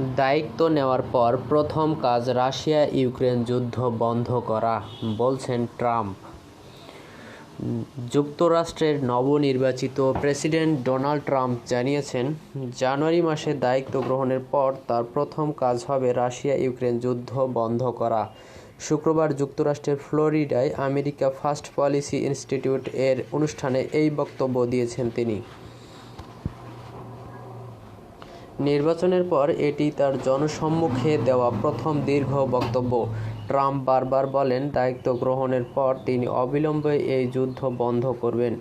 দায়িত্ব নেওয়ার পর প্রথম কাজ রাশিয়া-ইউক্রেন যুদ্ধ বন্ধ করা, বলছেন ট্রাম্প। যুক্তরাষ্ট্রের নবনির্বাচিত প্রেসিডেন্ট ডোনাল্ড ট্রাম্প জানিয়েছেন, জানুয়ারি মাসে দায়িত্ব গ্রহণের পর তার প্রথম কাজ হবে রাশিয়া-ইউক্রেন যুদ্ধ বন্ধ করা। শুক্রবার যুক্তরাষ্ট্রের ফ্লোরিডায় আমেরিকা ফার্স্ট পলিসি ইনস্টিটিউট এর অনুষ্ঠানে এই বক্তব্য দিয়েছেন তিনি। নির্বাচনের পর এটি তার জনসম্মুখে দেওয়া প্রথম দীর্ঘ বক্তব্য। ট্রাম্প বারবার বলেন, দায়িত্ব গ্রহণের পর তিনি অবিলম্বে এই যুদ্ধ বন্ধ করবেন।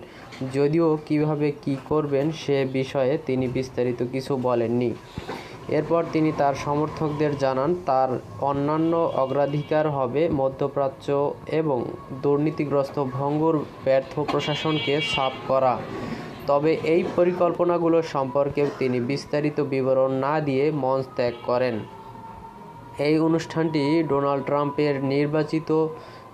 যদিও কীভাবে কী করবেন সে বিষয়ে তিনি বিস্তারিত কিছু বলেননি। এরপর তিনি তার সমর্থকদের জানান, তার অন্যান্য অগ্রাধিকার হবে মধ্যপ্রাচ্য এবং দুর্নীতিগ্রস্ত ভঙ্গুর ব্যর্থ প্রশাসনকে সাফ করা। তবে এই পরিকল্পনাগুলো সম্পর্কেও তিনি বিস্তারিত বিবরণ না দিয়ে মঞ্চ ত্যাগ করেন। এই অনুষ্ঠানটি ডোনাল্ড ট্রাম্পের নির্বাচিত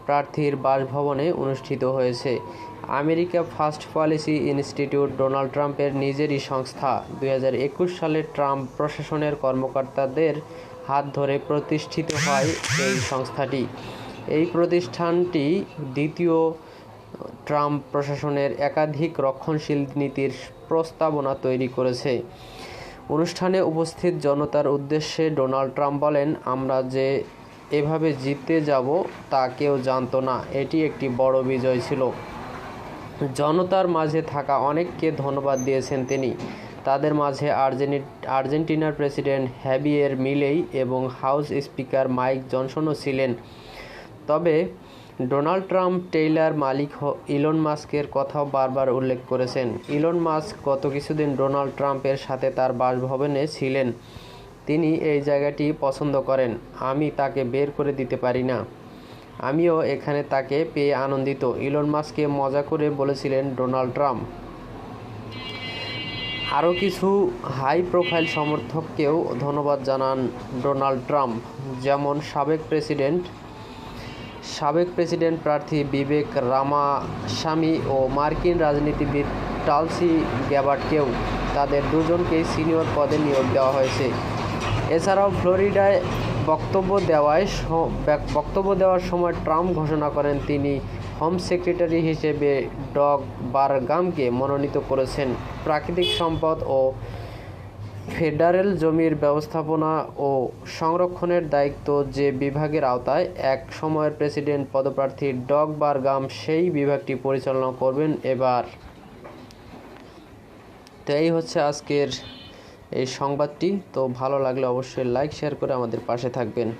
প্রার্থীর বাসভবনে অনুষ্ঠিত হয়েছে। America first policy institute Donald ট্রাম্পের নিজেরই সংস্থা। 2021 সালে ট্রাম্প প্রশাসনের কর্মকর্তাদের হাত ধরে প্রতিষ্ঠিত হয় এই সংস্থাটি। এই প্রতিষ্ঠানটি দ্বিতীয় ট্রাম্প প্রশাসনের একাধিক রক্ষণশীল নীতির প্রস্তাবনা তৈরি করেছে। অনুষ্ঠানে উপস্থিত জনতার উদ্দেশ্যে ডোনাল্ড ট্রাম্প বলেন, আমরা যে এভাবে জিতে যাব তা কেউ জানত না। এটি একটি বড় বিজয় ছিল। জনতার মাঝে থাকা অনেককে ধন্যবাদ দিয়েছেন তিনি। তাদের মাঝে আর্জেন্টিনার প্রেসিডেন্ট হ্যাভিয়ের মিলেই এবং হাউস স্পিকার মাইক জনসনও ছিলেন। তবে ডোনাল্ড ট্রাম্প টেইলার মালিক ইলন মাস্কের কথাও বারবার উল্লেখ করেছেন। ইলন মাস্ক গত কিছুদিন ডোনাল্ড ট্রাম্পের সাথে তার বাসভবনে ছিলেন। তিনি এই জায়গাটি পছন্দ করেন। আমি তাকে বের করে দিতে পারি না। আমিও এখানে তাকে পেয়ে আনন্দিত, ইলন মাস্ককে মজা করে বলেছিলেন ডোনাল্ড ট্রাম্প। আরও কিছু হাই প্রোফাইল সমর্থককেও ধন্যবাদ জানান ডোনাল্ড ট্রাম্প, যেমন সাবেক প্রেসিডেন্ট প্রার্থী বিবেক রামাস্বামী ও মার্কিন রাজনীতিবিদ টালসি গ্যাবার্ডকেও। তাদের দুজনকেই সিনিয়র পদে নিয়োগ দেওয়া হয়েছে। এছাড়াও ফ্লোরিডায় বক্তব্য দেওয়ার সময় ট্রাম্প ঘোষণা করেন তিনি হোম সেক্রেটারি হিসেবে ডগ বারগামকে মনোনীত করেছেন। প্রাকৃতিক সম্পদ ও ফেডারেল জমির ব্যবস্থাপনা ও সংরক্ষণের দায়িত্ব যে বিভাগের আওতায় এক সময়ের প্রেসিডেন্ট পদপ্রার্থী ডগ বারগাম সেই বিভাগটি পরিচালনা করবেন এবার। তো এই হচ্ছে আজকের এই সংবাদটি। তো ভালো লাগলে অবশ্যই লাইক শেয়ার করে আমাদের পাশে থাকবেন।